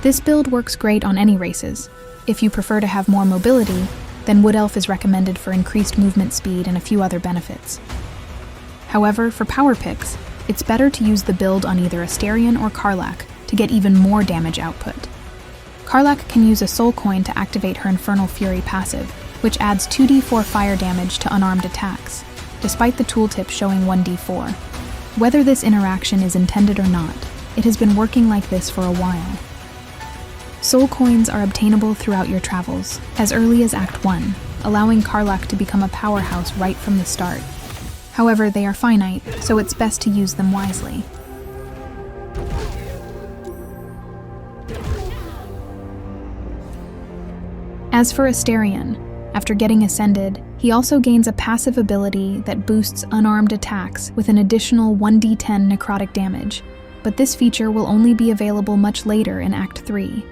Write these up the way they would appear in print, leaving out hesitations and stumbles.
This build works great on any races. If you prefer to have more mobility, then Wood Elf is recommended for increased movement speed and a few other benefits. However, for power picks, it's better to use the build on either Astarion or Karlach to get even more damage output. Karlach can use a soul coin to activate her Infernal Fury passive, which adds 2d4 fire damage to unarmed attacks, despite the tooltip showing 1d4. Whether this interaction is intended or not, it has been working like this for a while. Soul coins are obtainable throughout your travels, as early as Act 1, allowing Karlach to become a powerhouse right from the start. However, they are finite, so it's best to use them wisely. As for Astarion, after getting ascended, he also gains a passive ability that boosts unarmed attacks with an additional 1d10 necrotic damage, but this feature will only be available much later in Act 3.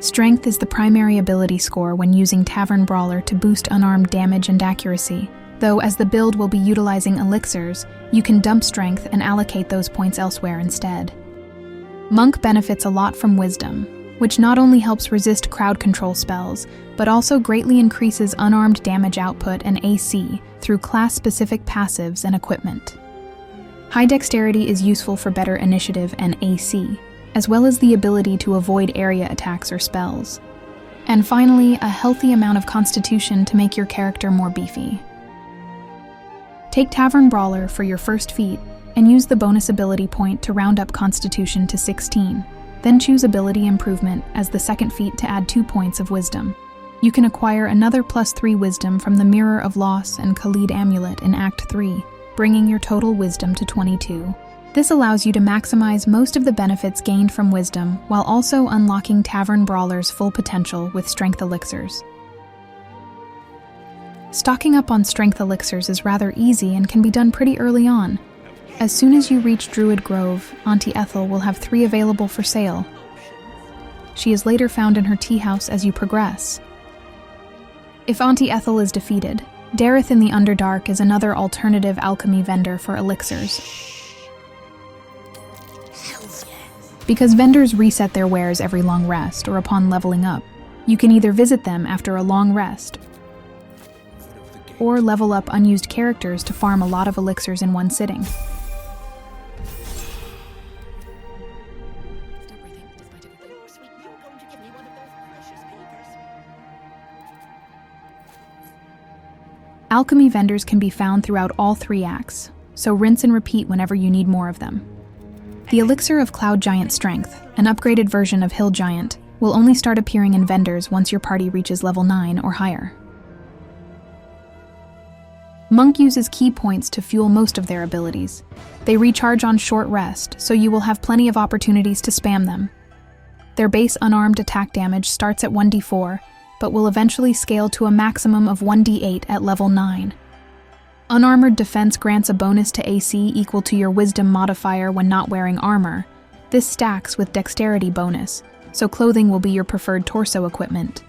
Strength is the primary ability score when using Tavern Brawler to boost unarmed damage and accuracy, though as the build will be utilizing Elixirs, you can dump strength and allocate those points elsewhere instead. Monk benefits a lot from Wisdom, which not only helps resist crowd control spells, but also greatly increases unarmed damage output and AC through class-specific passives and equipment. High Dexterity is useful for better initiative and AC, as well as the ability to avoid area attacks or spells. And finally, a healthy amount of Constitution to make your character more beefy. Take Tavern Brawler for your first feat, and use the bonus ability point to round up Constitution to 16. Then choose Ability Improvement as the second feat to add 2 points of Wisdom. You can acquire another +3 Wisdom from the Mirror of Loss and Khalid Amulet in Act 3, bringing your total Wisdom to 22. This allows you to maximize most of the benefits gained from Wisdom while also unlocking Tavern Brawler's full potential with Strength Elixirs. Stocking up on Strength Elixirs is rather easy and can be done pretty early on. As soon as you reach Druid Grove, Auntie Ethel will have 3 available for sale. She is later found in her tea house as you progress. If Auntie Ethel is defeated, Dareth in the Underdark is another alternative alchemy vendor for elixirs. Because vendors reset their wares every long rest or upon leveling up, you can either visit them after a long rest or level up unused characters to farm a lot of elixirs in one sitting. Alchemy vendors can be found throughout all 3 acts, so rinse and repeat whenever you need more of them. The Elixir of Cloud Giant Strength, an upgraded version of Hill Giant, will only start appearing in vendors once your party reaches level 9 or higher. Monk uses key points to fuel most of their abilities. They recharge on short rest, so you will have plenty of opportunities to spam them. Their base unarmed attack damage starts at 1d4, but will eventually scale to a maximum of 1d8 at level 9. Unarmored defense grants a bonus to AC equal to your Wisdom modifier when not wearing armor. This stacks with Dexterity bonus, so clothing will be your preferred torso equipment.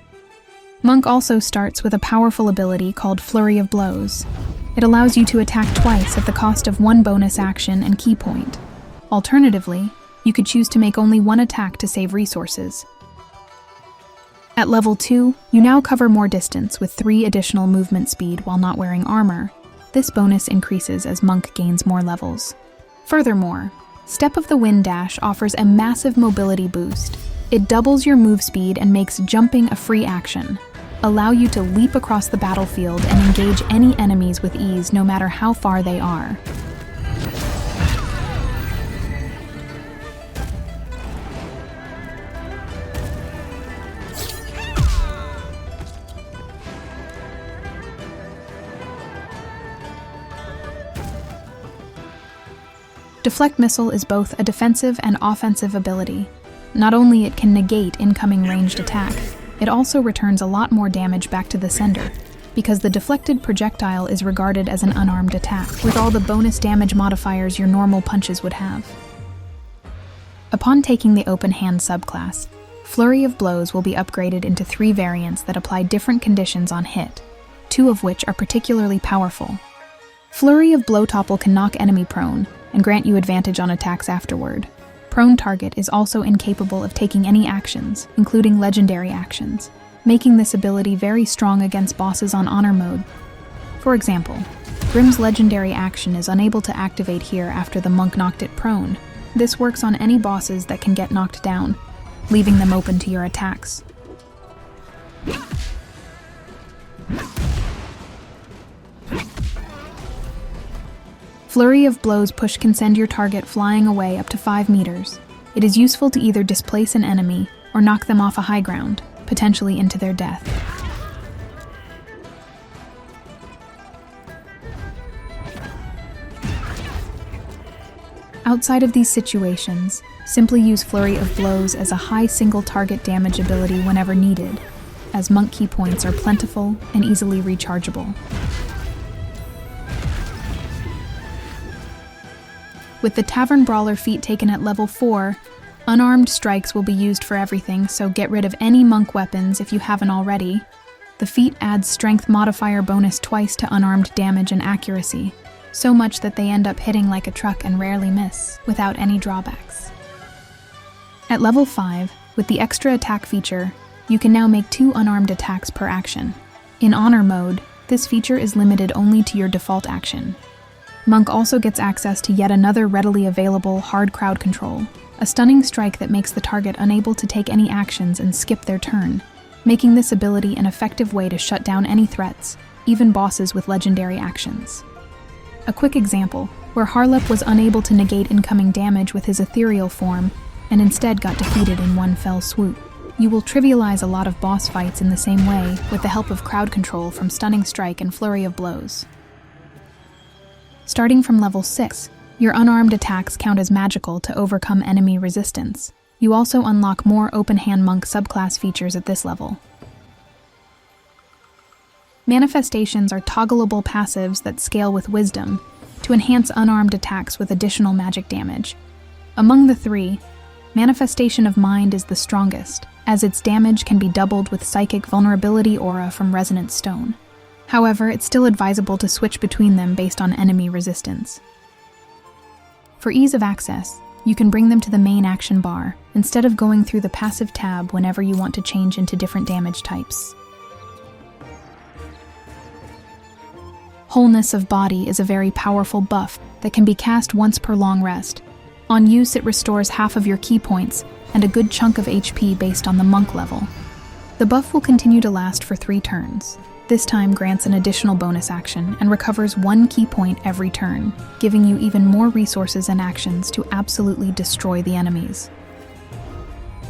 Monk also starts with a powerful ability called Flurry of Blows. It allows you to attack twice at the cost of 1 bonus action and key point. Alternatively, you could choose to make only 1 attack to save resources. At level 2, you now cover more distance with 3 additional movement speed while not wearing armor. This bonus increases as Monk gains more levels. Furthermore, Step of the Wind Dash offers a massive mobility boost. It doubles your move speed and makes jumping a free action. Allow you to leap across the battlefield and engage any enemies with ease no matter how far they are. Deflect Missile is both a defensive and offensive ability. Not only it can negate incoming ranged attack, it also returns a lot more damage back to the sender, because the deflected projectile is regarded as an unarmed attack, with all the bonus damage modifiers your normal punches would have. Upon taking the Open Hand subclass, Flurry of Blows will be upgraded into 3 variants that apply different conditions on hit, 2 of which are particularly powerful. Flurry of Blow Topple can knock enemy prone, and grant you advantage on attacks afterward. Prone target is also incapable of taking any actions, including legendary actions, making this ability very strong against bosses on Honor mode. For example, Grim's legendary action is unable to activate here after the monk knocked it prone. This works on any bosses that can get knocked down, leaving them open to your attacks. Flurry of blows push can send your target flying away up to 5 meters. It is useful to either displace an enemy or knock them off a high ground, potentially into their death. Outside of these situations, simply use Flurry of Blows as a high single target damage ability whenever needed, as monk key points are plentiful and easily rechargeable. With the Tavern Brawler feat taken at level 4, Unarmed strikes will be used for everything, so get rid of any monk weapons if you haven't already. The feat adds strength modifier bonus twice to unarmed damage and accuracy, so much that they end up hitting like a truck and rarely miss, without any drawbacks. At level 5, with the extra attack feature, you can now make 2 unarmed attacks per action. In Honor mode, this feature is limited only to your default action. Monk also gets access to yet another readily available hard crowd control, a stunning strike that makes the target unable to take any actions and skip their turn, making this ability an effective way to shut down any threats, even bosses with legendary actions. A quick example, where Harlep was unable to negate incoming damage with his ethereal form, and instead got defeated in one fell swoop. You will trivialize a lot of boss fights in the same way with the help of crowd control from Stunning Strike and Flurry of Blows. Starting from level 6, your unarmed attacks count as magical to overcome enemy resistance. You also unlock more open-hand monk subclass features at this level. Manifestations are toggleable passives that scale with wisdom to enhance unarmed attacks with additional magic damage. Among the 3, Manifestation of Mind is the strongest, as its damage can be doubled with Psychic Vulnerability Aura from Resonant Stone. However, it's still advisable to switch between them based on enemy resistance. For ease of access, you can bring them to the main action bar, instead of going through the passive tab whenever you want to change into different damage types. Wholeness of Body is a very powerful buff that can be cast once per long rest. On use, it restores half of your key points and a good chunk of HP based on the monk level. The buff will continue to last for 3 turns. This time grants an additional bonus action and recovers 1 key point every turn, giving you even more resources and actions to absolutely destroy the enemies.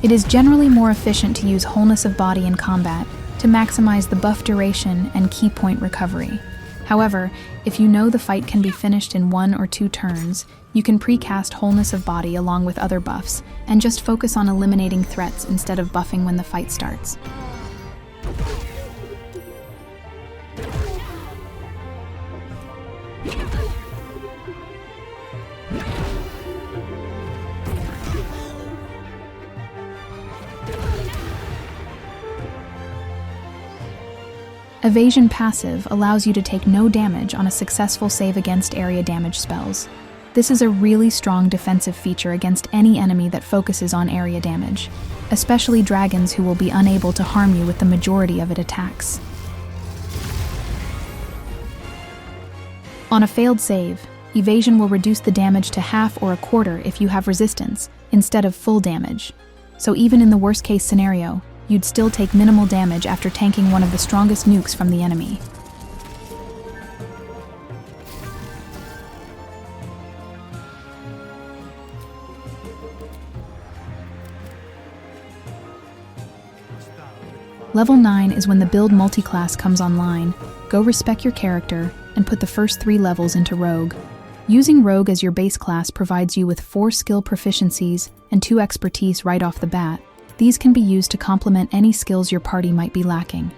It is generally more efficient to use Wholeness of Body in combat to maximize the buff duration and key point recovery. However, if you know the fight can be finished in 1 or 2 turns, you can precast Wholeness of Body along with other buffs and just focus on eliminating threats instead of buffing when the fight starts. Evasion passive allows you to take no damage on a successful save against area damage spells. This is a really strong defensive feature against any enemy that focuses on area damage, especially dragons who will be unable to harm you with the majority of its attacks. On a failed save, Evasion will reduce the damage to half or a quarter if you have resistance, instead of full damage. So even in the worst case scenario, you'd still take minimal damage after tanking one of the strongest nukes from the enemy. Level 9 is when the build multiclass comes online. Go respec your character and put the first 3 levels into Rogue. Using Rogue as your base class provides you with 4 skill proficiencies and 2 expertise right off the bat. These can be used to complement any skills your party might be lacking.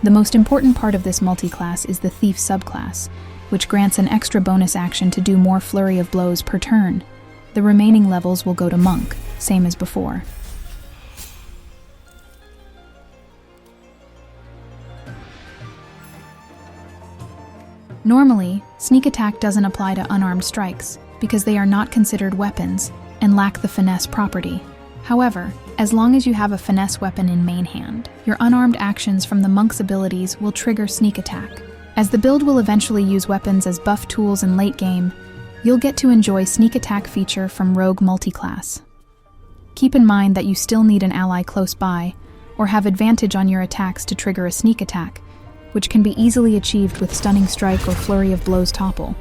The most important part of this multiclass is the Thief subclass, which grants an extra bonus action to do more Flurry of Blows per turn. The remaining levels will go to Monk, same as before. Normally, sneak attack doesn't apply to unarmed strikes because they are not considered weapons and lack the finesse property. However, as long as you have a finesse weapon in main hand, your unarmed actions from the monk's abilities will trigger sneak attack. As the build will eventually use weapons as buff tools in late game, you'll get to enjoy sneak attack feature from Rogue Multiclass. Keep in mind that you still need an ally close by, or have advantage on your attacks to trigger a sneak attack, which can be easily achieved with Stunning Strike or Flurry of Blows Topple.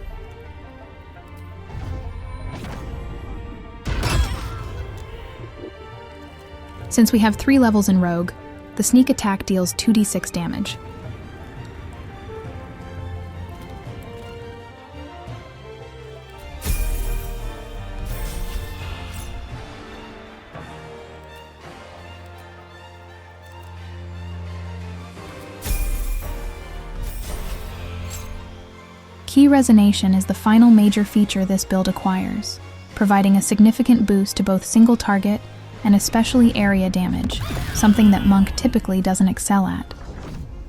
Since we have 3 levels in Rogue, the sneak attack deals 2d6 damage. Key Resonation is the final major feature this build acquires, providing a significant boost to both single target and especially area damage, something that Monk typically doesn't excel at.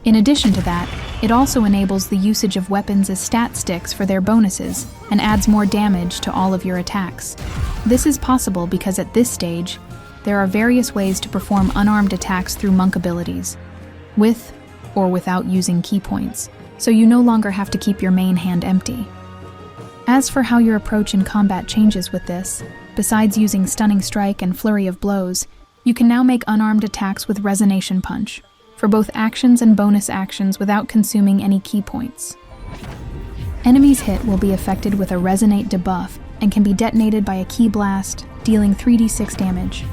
In addition to that, it also enables the usage of weapons as stat sticks for their bonuses and adds more damage to all of your attacks. This is possible because at this stage, there are various ways to perform unarmed attacks through Monk abilities, with or without using key points, so you no longer have to keep your main hand empty. As for how your approach in combat changes with this, besides using Stunning Strike and Flurry of Blows, you can now make unarmed attacks with Resonation Punch, for both actions and bonus actions without consuming any key points. Enemies hit will be affected with a Resonate debuff and can be detonated by a Key Blast, dealing 3d6 damage.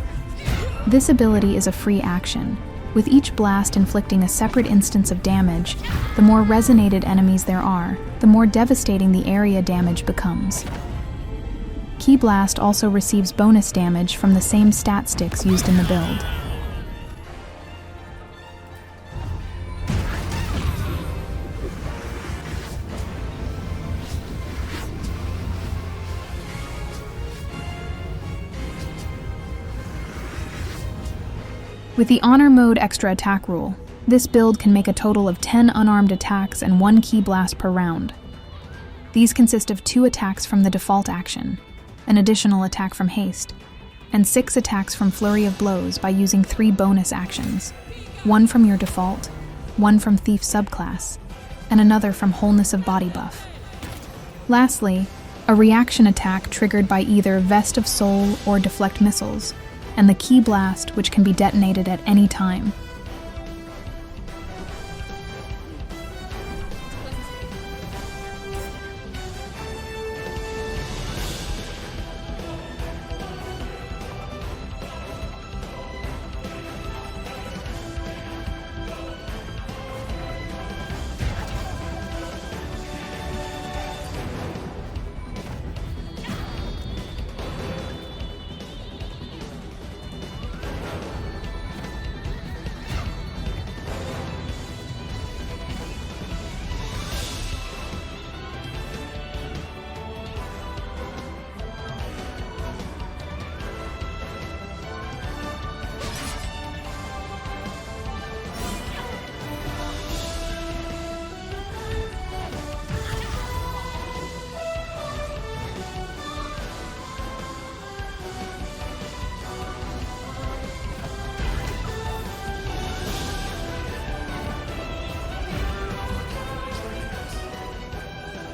This ability is a free action, with each blast inflicting a separate instance of damage. The more resonated enemies there are, the more devastating the area damage becomes. Key Blast also receives bonus damage from the same stat sticks used in the build. With the Honor Mode extra attack rule, this build can make a total of 10 unarmed attacks and 1 Key Blast per round. These consist of 2 attacks from the default action, an additional attack from haste, and 6 attacks from Flurry of Blows by using 3 bonus actions, 1 from your default, 1 from Thief subclass, and another from Wholeness of Body buff. Lastly, a reaction attack triggered by either Vest of Soul or Deflect Missiles, and the Key Blast, which can be detonated at any time.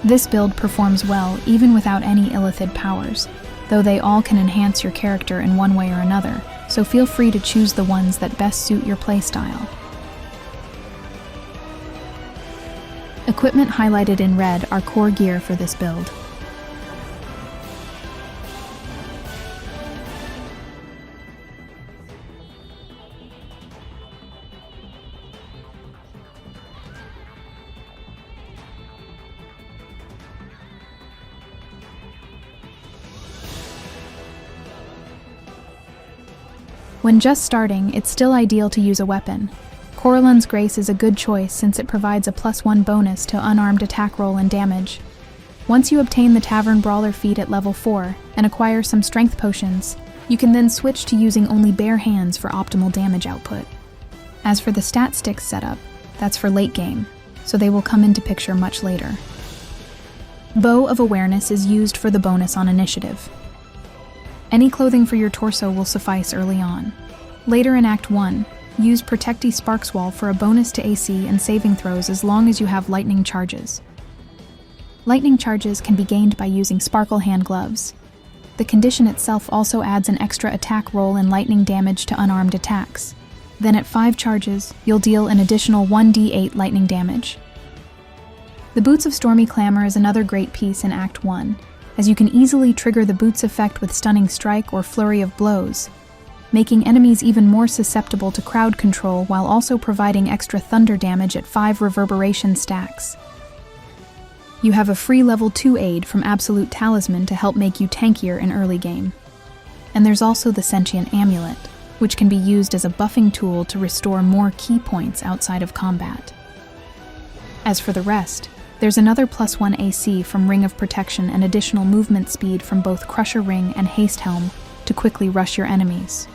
This build performs well even without any Illithid powers, though they all can enhance your character in one way or another, so feel free to choose the ones that best suit your playstyle. Equipment highlighted in red are core gear for this build. When just starting, it's still ideal to use a weapon. Coralun's Grace is a good choice since it provides a +1 bonus to unarmed attack roll and damage. Once you obtain the Tavern Brawler feat at level 4 and acquire some strength potions, you can then switch to using only bare hands for optimal damage output. As for the stat sticks setup, that's for late game, so they will come into picture much later. Bow of Awareness is used for the bonus on initiative. Any clothing for your torso will suffice early on. Later in Act 1, use Protecty Sparks Wall for a bonus to AC and saving throws as long as you have lightning charges. Lightning charges can be gained by using Sparkle Hand Gloves. The condition itself also adds an extra attack roll and lightning damage to unarmed attacks. Then at 5 charges, you'll deal an additional 1d8 lightning damage. The Boots of Stormy Clamor is another great piece in Act 1, as you can easily trigger the Boots effect with Stunning Strike or Flurry of Blows, making enemies even more susceptible to crowd control while also providing extra thunder damage at 5 reverberation stacks. You have a free level 2 aid from Absolute Talisman to help make you tankier in early game. And there's also the Sentient Amulet, which can be used as a buffing tool to restore more key points outside of combat. As for the rest, there's another +1 AC from Ring of Protection and additional movement speed from both Crusher Ring and Haste Helm to quickly rush your enemies.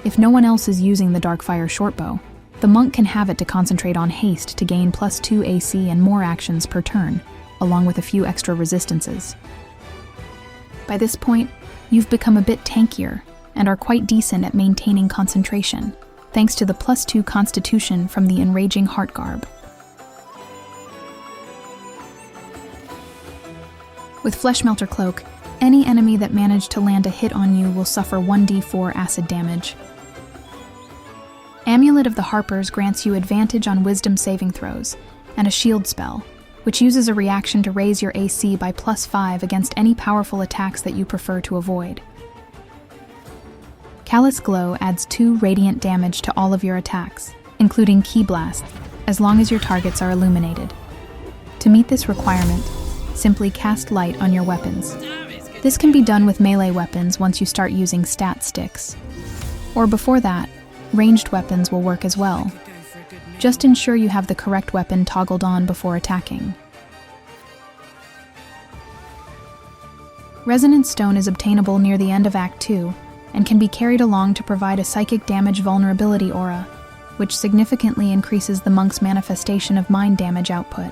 If no one else is using the Darkfire Shortbow, the monk can have it to concentrate on haste to gain +2 AC and more actions per turn, along with a few extra resistances. By this point, you've become a bit tankier and are quite decent at maintaining concentration, thanks to the +2 Constitution from the Enraging Heart Garb. With Fleshmelter Cloak, any enemy that managed to land a hit on you will suffer 1d4 acid damage. Amulet of the Harpers grants you advantage on Wisdom saving throws, and a shield spell, which uses a reaction to raise your AC by +5 against any powerful attacks that you prefer to avoid. Callous Glow adds 2 radiant damage to all of your attacks, including Key Blast, as long as your targets are illuminated. To meet this requirement, simply cast light on your weapons. This can be done with melee weapons once you start using stat sticks. Or before that, ranged weapons will work as well. Just ensure you have the correct weapon toggled on before attacking. Resonance Stone is obtainable near the end of Act 2 and can be carried along to provide a psychic damage vulnerability aura, which significantly increases the monk's manifestation of mind damage output.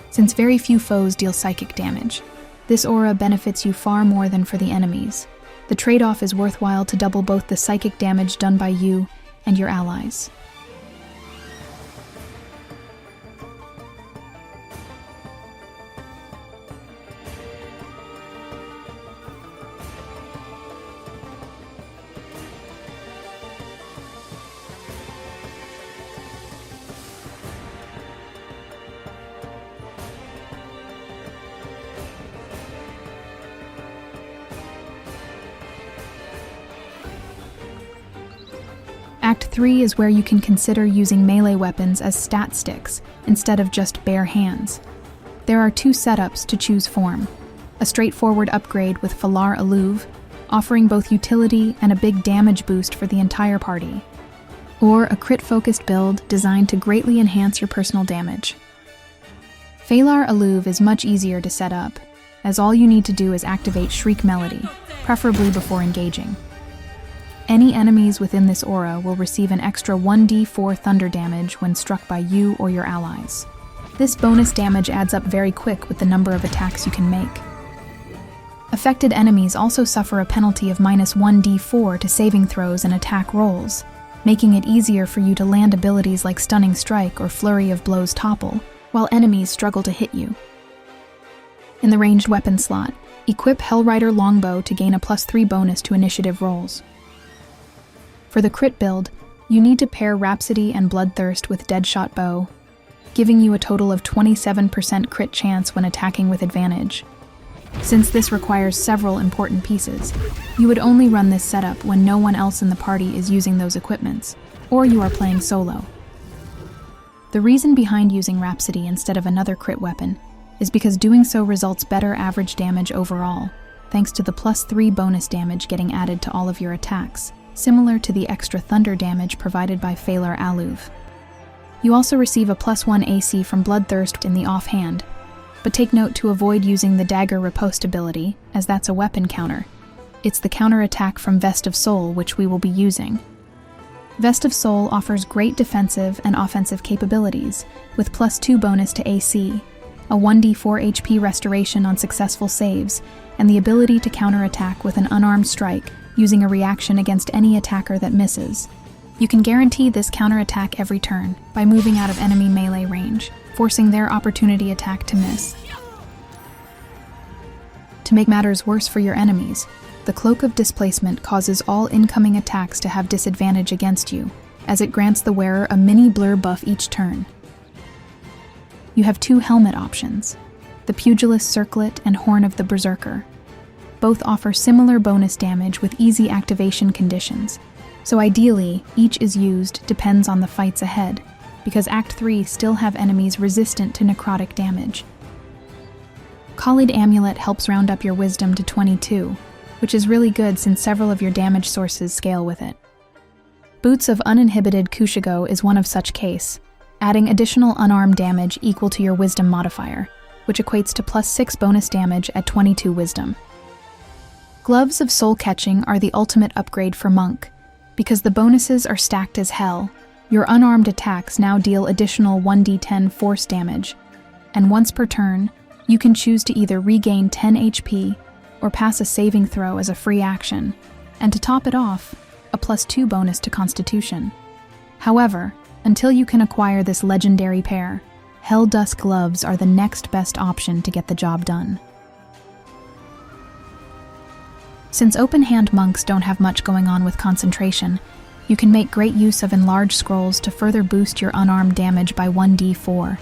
Since very few foes deal psychic damage, this aura benefits you far more than for the enemies. The trade-off is worthwhile to double both the psychic damage done by you and your allies. Act 3 is where you can consider using melee weapons as stat sticks instead of just bare hands. There are 2 setups to choose from: a straightforward upgrade with Phalar Aluve, offering both utility and a big damage boost for the entire party, or a crit-focused build designed to greatly enhance your personal damage. Phalar Aluve is much easier to set up, as all you need to do is activate Shriek Melody, preferably before engaging. Any enemies within this aura will receive an extra 1d4 thunder damage when struck by you or your allies. This bonus damage adds up very quick with the number of attacks you can make. Affected enemies also suffer a penalty of -1d4 to saving throws and attack rolls, making it easier for you to land abilities like Stunning Strike or Flurry of Blows Topple, while enemies struggle to hit you. In the ranged weapon slot, equip Hellrider Longbow to gain a +3 bonus to initiative rolls. For the crit build, you need to pair Rhapsody and Bloodthirst with Deadshot Bow, giving you a total of 27% crit chance when attacking with advantage. Since this requires several important pieces, you would only run this setup when no one else in the party is using those equipments, or you are playing solo. The reason behind using Rhapsody instead of another crit weapon is because doing so results better average damage overall, thanks to the +3 bonus damage getting added to all of your attacks, similar to the extra thunder damage provided by Phalar Aluve. You also receive a +1 AC from Bloodthirst in the offhand, but take note to avoid using the Dagger Riposte ability, as that's a weapon counter. It's the counterattack from Vest of Soul which we will be using. Vest of Soul offers great defensive and offensive capabilities, with +2 bonus to AC, a 1d4 HP restoration on successful saves, and the ability to counterattack with an unarmed strike, using a reaction against any attacker that misses. You can guarantee this counterattack every turn by moving out of enemy melee range, forcing their opportunity attack to miss. To make matters worse for your enemies, the Cloak of Displacement causes all incoming attacks to have disadvantage against you, as it grants the wearer a mini blur buff each turn. You have 2 helmet options, the Pugilist Circlet and Horn of the Berserker. Both offer similar bonus damage with easy activation conditions, so ideally, each is used depends on the fights ahead, because Act 3 still have enemies resistant to necrotic damage. Khalid Amulet helps round up your wisdom to 22, which is really good since several of your damage sources scale with it. Boots of Uninhibited Kushigo is one of such case, adding additional unarmed damage equal to your wisdom modifier, which equates to +6 bonus damage at 22 wisdom. Gloves of Soul Catching are the ultimate upgrade for Monk. Because the bonuses are stacked as hell, your unarmed attacks now deal additional 1d10 force damage, and once per turn, you can choose to either regain 10 HP or pass a saving throw as a free action, and to top it off, a +2 bonus to Constitution. However, until you can acquire this legendary pair, Hell Dusk gloves are the next best option to get the job done. Since open-hand monks don't have much going on with concentration, you can make great use of enlarged scrolls to further boost your unarmed damage by 1d4.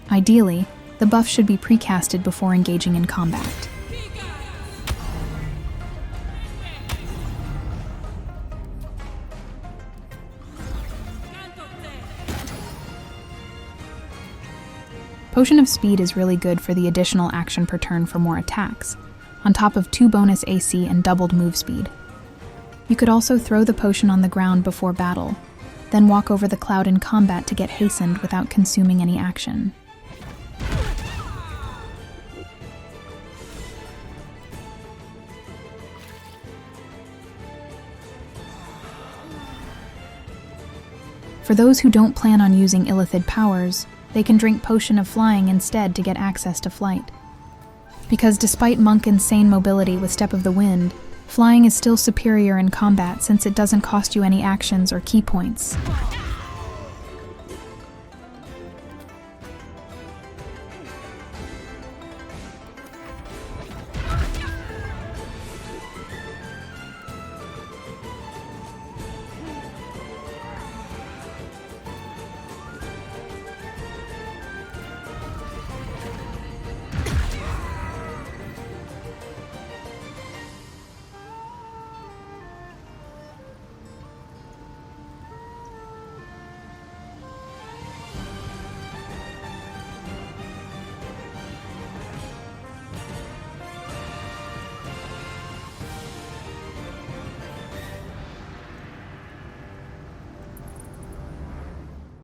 Ideally, the buff should be precasted before engaging in combat. Potion of Speed is really good for the additional action per turn for more attacks, on top of 2 bonus AC and doubled move speed. You could also throw the potion on the ground before battle, then walk over the cloud in combat to get hastened without consuming any action. For those who don't plan on using Illithid powers, they can drink Potion of Flying instead to get access to flight. Because despite Monk insane mobility with Step of the Wind, flying is still superior in combat since it doesn't cost you any actions or key points.